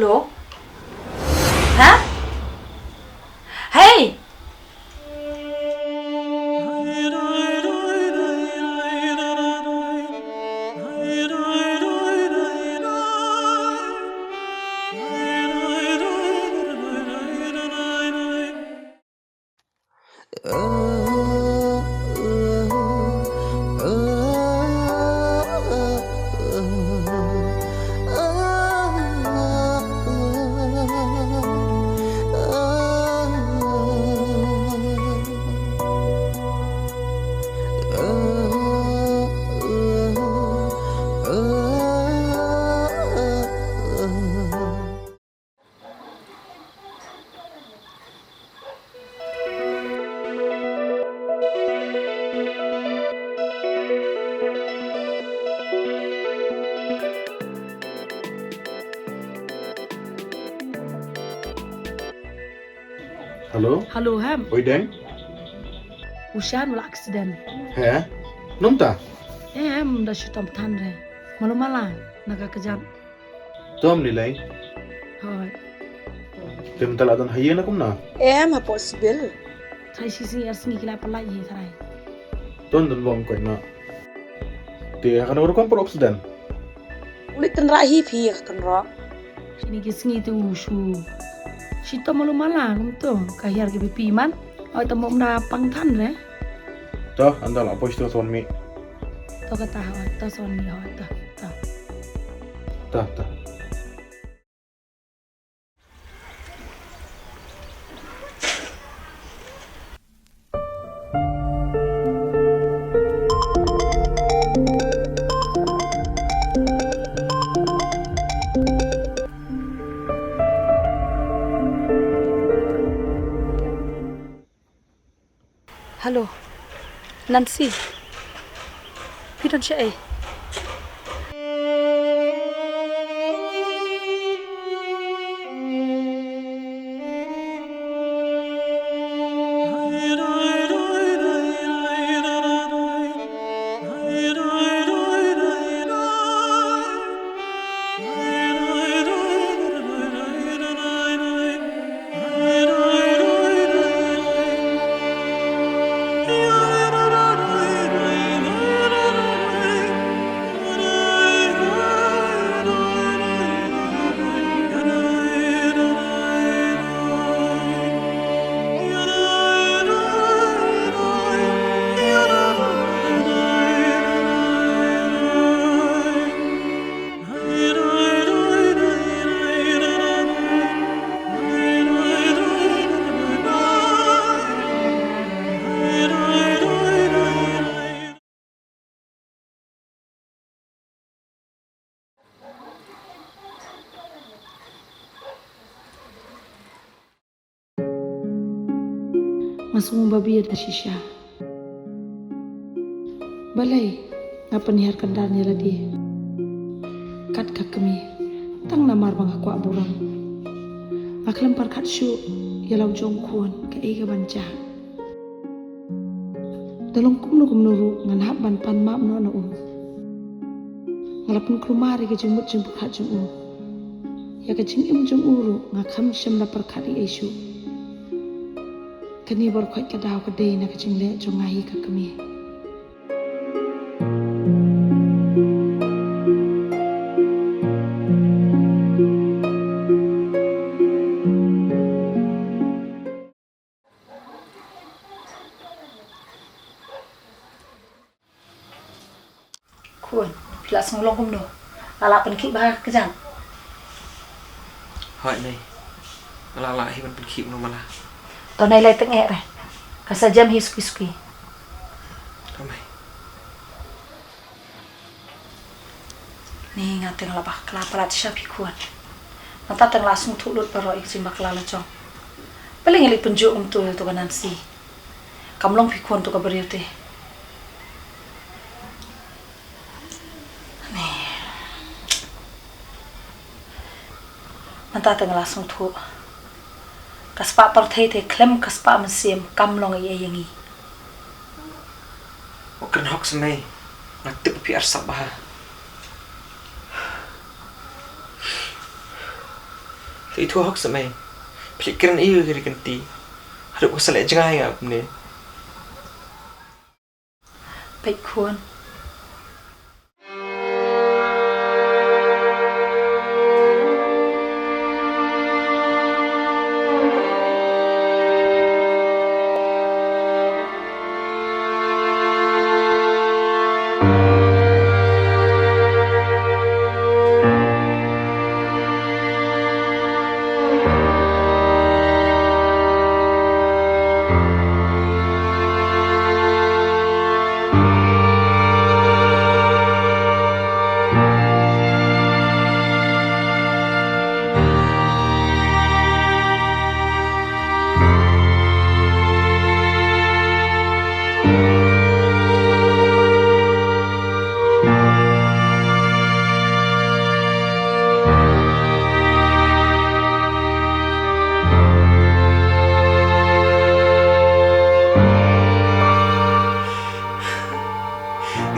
Halo? Hah? Hei! Halo? Halo, Ham. Oi, Deng? Ushan wala accident. Hả? Nông ta? Ham dah syutam tan re. Malu malang naga kejam. Tom nilai. Hoi. Tem talatan hayen akum na. Em là possible. Thai sisi asngi kila pelai ye thai. Ton don bom ko na. Te akan oro kom por accident. Ulit tan rahi phi kan ro. Sini kisngi tu shu. Syutam malu malang tu. Kahir ke pipi man. Oi tamom na pang tan re. Ta andal apa isto son mi. To kata hoi to son ni hoi to. Ta. Halo. Nancy. Pidon siya eh. Masung babi ada shisha. Balai, ngapa nihar kendarnya lagi? Kat kami, tang namar bang aku aburang. Aklempar kat syu, yalau jong kuan ke ega banca. Dalam kumnu ngan hab ban pan map no na Ngalapun krumari ke jembut jembut kat jemu. Ya ke jengim jemuru ngakam syam lapar kat i esyu. Kani baru kuat kadau kedai nak kecing lek jongahi ke kami. Kuan, pila sengolong kum no. Lala penkip bahar kejang. Hỏi này, lala hi ban penkip no malah. Tao nay lai tengek re. Kasajam hi suki-suki. Ramai. Ni ngateng labah kelaparat syapi kuan. Nata teng langsung tulut baro ik simbak lala jong. Paling ngelik penjuk tu kan Nancy. Kamlong pi kuan tu ka beriu teh. Nata teng langsung tu. Kaspa partai te klem kaspa mesim kamlong ye yangi. Oken hok semai. Ngatip pi arsap bah. Itu hoax samai. Pikiran iya kiri ganti. Hadap keselak jangai ngap ni. ពេចខួន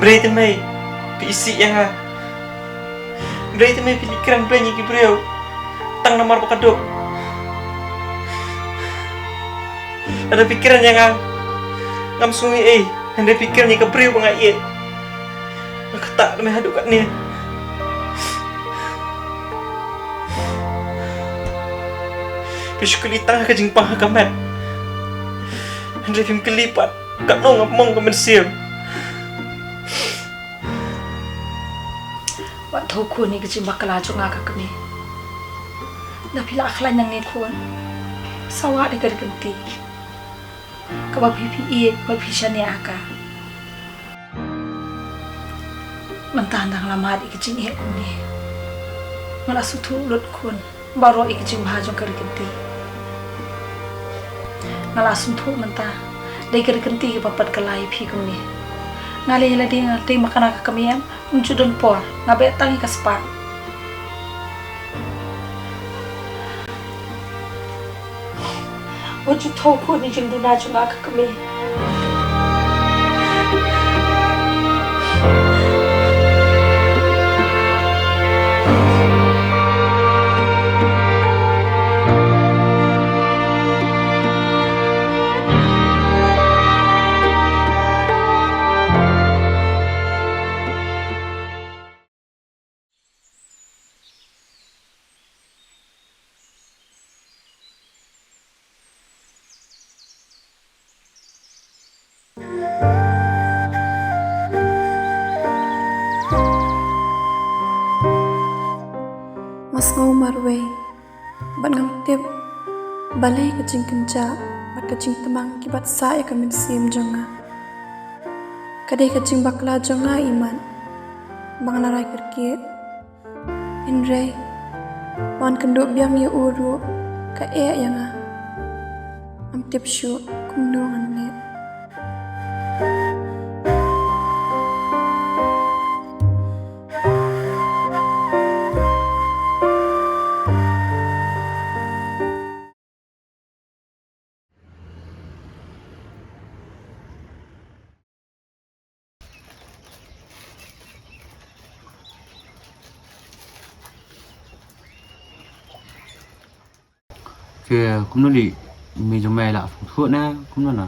Berita mai. Isi yang ah. Berita mai pikiran banyak Gabriel. Tang nomor pakaduk. Ada pikiran yang ah. Ngam sungai ada pikiran yang Gabriel pengai. Ketak demi haduk kat ni. Pisukuli tang ke jingpah kamat. Ada film kelipat. Kat nong ngomong ke mensiam. วัดโทควรนี่ก็จิบักกลาจงอากับมีนาพิลาคลายนังเงควรสวัสดีกันกันตีกับว่าพี่ว่าพี่ชันเนี่ยอากามันตานดังละมาดอีกจริงเหตุนี้มันอาสุทุลดคนบารออีกจริงพาจงกันกันตีมันอาสุทุมันตาได้กันกันตีกับปัดกลายพี่คนนี้ngalih lagi ngerti makan agak kemian uncudun por ngabe tangi kaspa wajud toku ni jeng duna jeng agak kemi Mas ngau marway, bat ngam tip, balai kecing kenca, bat kecing temang kibat saya kami sim jonga. Kadai kecing bakla jonga iman, bang narai kerki, Indray, wan kenduk biang ya uru, ka yang am tip shu kumnungan ne. Kìa cũng nó đi mình dùng mày là phụ thuốc na cũng nó là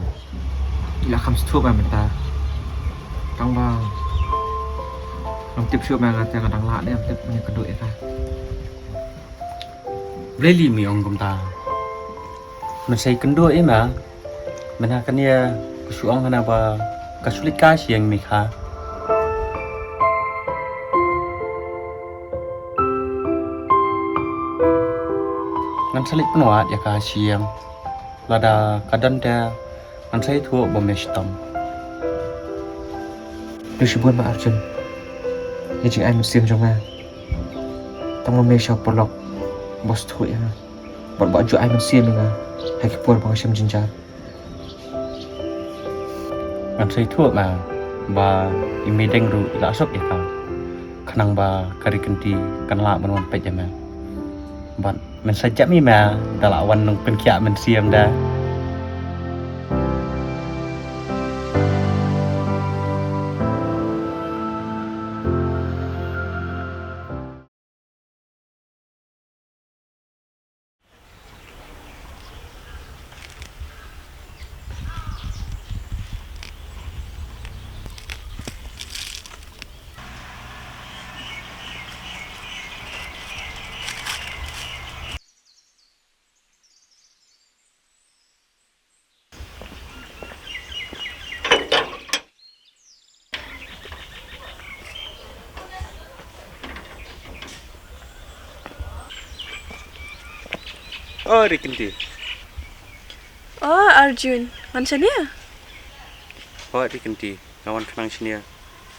Là khám thuốc mà mình ta. Trong vào. Lòng tiếp xúc mà là chẳng đăng lạ để em tiếp như cần đội ta. lấy lì mì ông công ta mình xây cân đuôi ấy mà mình ha cái này cái số ông hana ba cái số lịch cá xiang mình ha ngan salik penuat ya ka xiang lada kadan dia ngan sai thuốc bom mestam Nếu chỉ buồn mà Arjun. Nhưng chính anh một xiêm trong nga. Tông mà mê shop por lọc. Boss thuốc ha. Bọn bọn chỗ anh một xiêm nga. Hay cái buồn bằng xiêm chân chát. ngan sai thuốc mà ba imedeng ru ila sok ya ka kanang ba kari kenti kan la man wan pet ya ma ban men sajak mi ma dalawan nang pen kia men siam da Oh, Rikinti. Oh, Arjun. Macam ni? Oh, Rikinti. Ngawan kenang sini ya.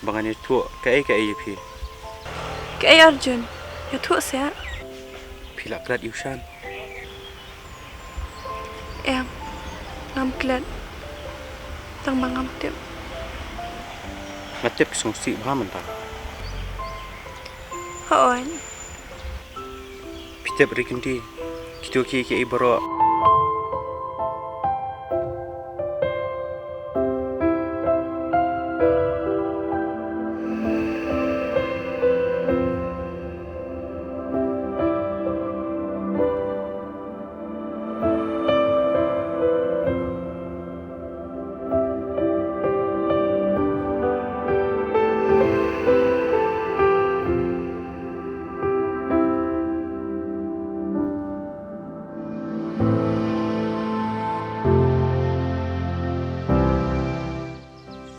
Bangannya tua ke pi. Kay Arjun. Ya tu saya. Pilak kelat Yushan. Ngam klat. Tang bangam tip. Ngatip sungsi bahaman ta. Hoon. Pitep Rikinti. Kita ke ibaro.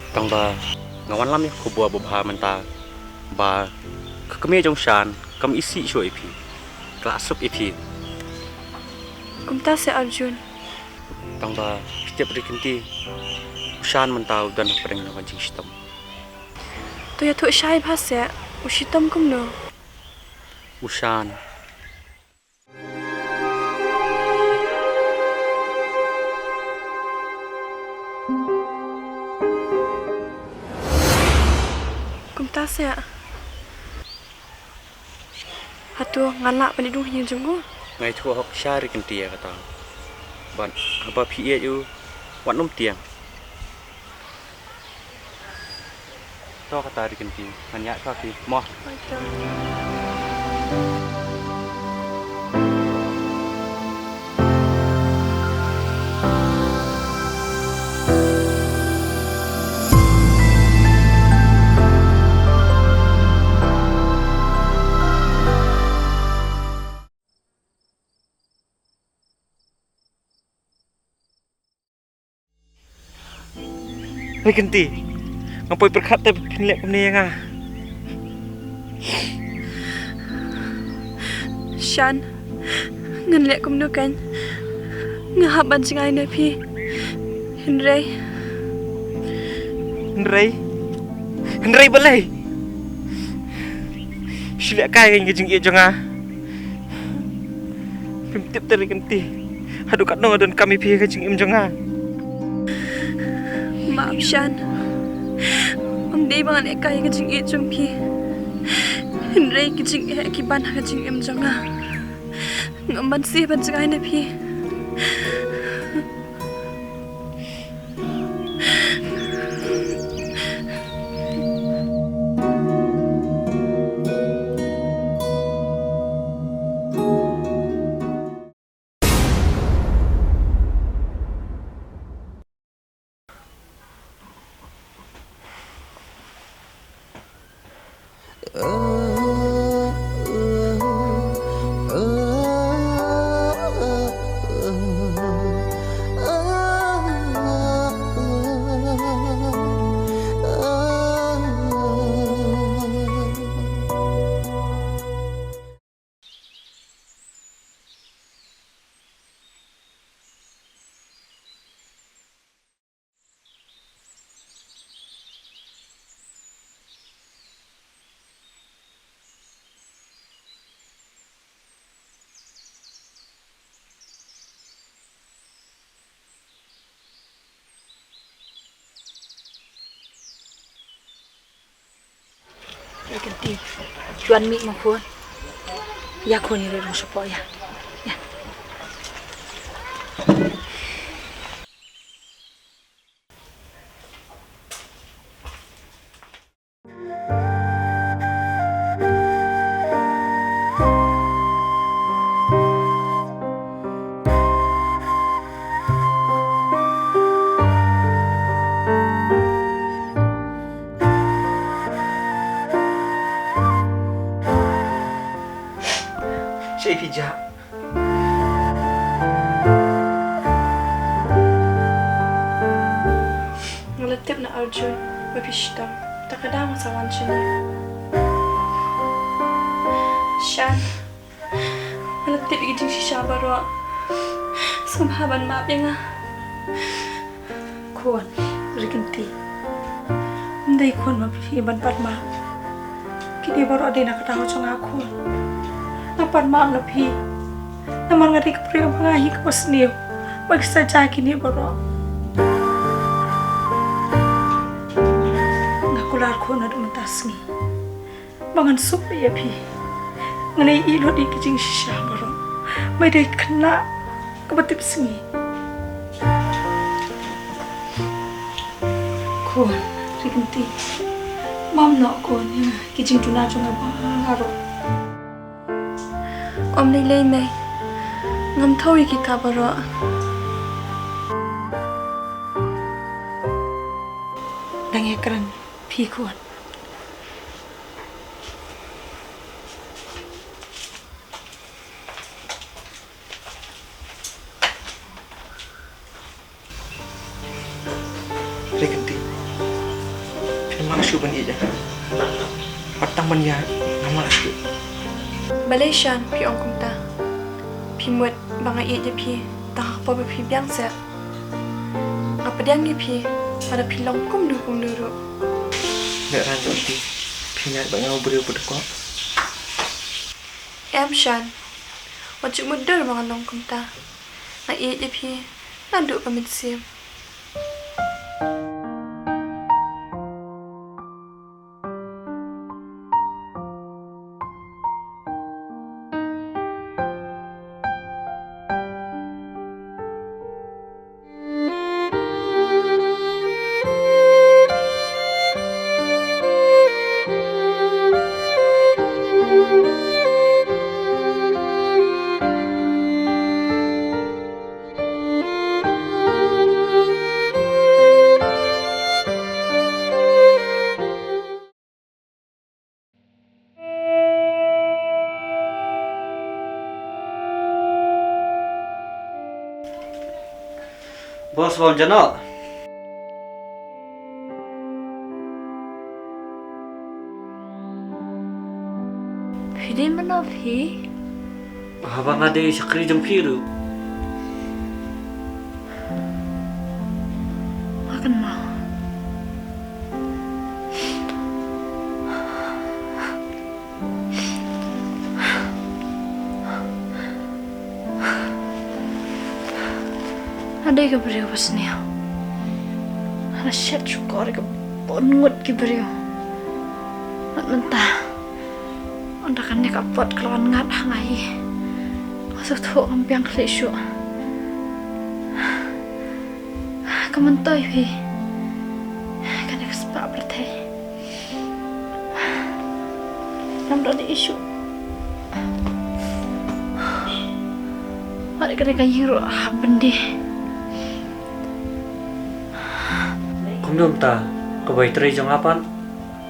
Tang ba ngawan lam ya ku buah bubha menta ba kekeme jong shan kam isi sho ipi kelas sup ipi Kumta si Arjun. tang ba setiap Rikinti shan mentau dan pereng na wajing sitam Tu ya tu syai bahasa. Ushitam kumno. ushan Kumta saya. Hatu ngalak penidung yang jenggu. ngai thu hok sha Rikinti ya kata ban apa pi yu wan num tiang to kata Rikinti hanya ka pi mo Rikinti ngapai berkata pinlek kemni nga Shan. Ngan lek kumno kan. Ngahaban singai na pi. Henry. Henry balai. Silak kai ngejeng ia jonga. Pimtip teri Rikinti. Hadu kat no dan kami pi ngejeng im jonga. Maaf Shan. Ang day mga nekay kajing itong pi. Henry kajing kiban kajing im jonga. Ngaman siya ban singai na pi. Rikinti. Juan mi mapuan. Ya ko ni rin siya po ya. Siya ipidya. Ngalatip na Arjun. Mapishtam. Takadama sa wansya niya. Shan. Ngalatip igijing si Shabaro. Sumhaban maaf ya nga. Kuan, rikinti. Hindi kuan mapihiban pat ma. Kini baru ada nak ketahu cong aku. Napan maaf na pi. Naman nga di ka priyo mangahi ka pas niyo. Magsadya kini baru. Nakular ko na dumatas ni. Mangan sup ya pi. Ngalay ilo di kijing sisya baru. May day kena kebatip sengi. Kuan, rikinti. Mam nak kuan yang kijing tuna cong abang. Om nilay may ngam thawi kita baro. Dangyakan pi kuan. Rikinti. Firman syu ban ija. Patang ban ya ngamal syu. Balay siyan pi ong kumta. Pi muat banga iya je pi tak apa pi biang se. Apa diang ni pi pada pi longkum duru. Nggak ranjau ti. Pinyat banyak beriu pada kau. Em siyan. Wajib mudah banga nong kumta. Nga iya je pi nanduk pamit sim. Bos bang jana. Pili mana pi? Abang ada sakri jam piru. Makan mau. Ada yang beriu pas ni. Ada set syukur ke bongut ke beriu. Mentah. Anda kan ni kapot kelawan ngat hangai. Masuk tu ampiang klesu. Kementoy pi. Kan aku sepak berteh. Nam dah di isu. Hari kena kayu bendi. Kumdum ta, kebaik teri jang apan?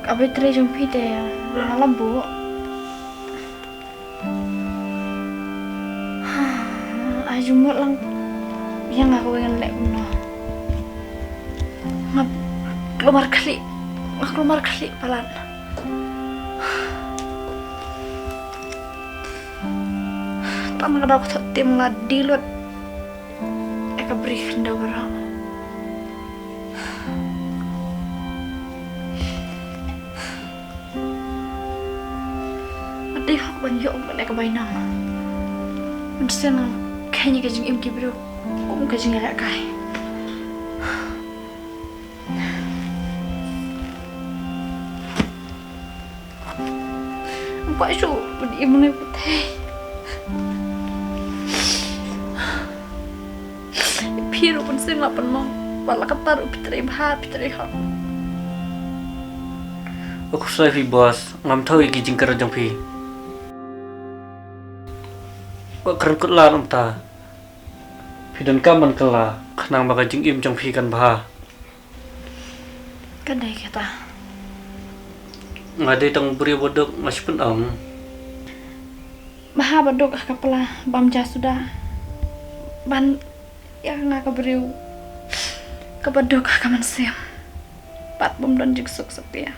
Kabe tere jong pi te malam bu. Ajumot lang yang aku ingin lek puno. Ngap keluar kali palan. Tama kada aku tim ngadilot. Eka beri hendak barang. Adi hak banyak umpan eka bainang. Mensen kayaknya kajing im kibru. Kum kajing elak kai. Apa itu? Budi im ni putih. Piru pun sih nggak pernah. Bala ketar pitri bahar pitri hak. Aku selesai bos, ngam tahu iki jingkar jang pi. Kok keren kut lah ta. Pidan kaman kala, kenang baka jing im jang pi kan bah. Kadai kita. Ngadai tang beri bodok masih pun Baha badok kapala bamja sudah. Ban yang nga kaberiu kabadok kaman siam. Pat bom dan jigsuk setia.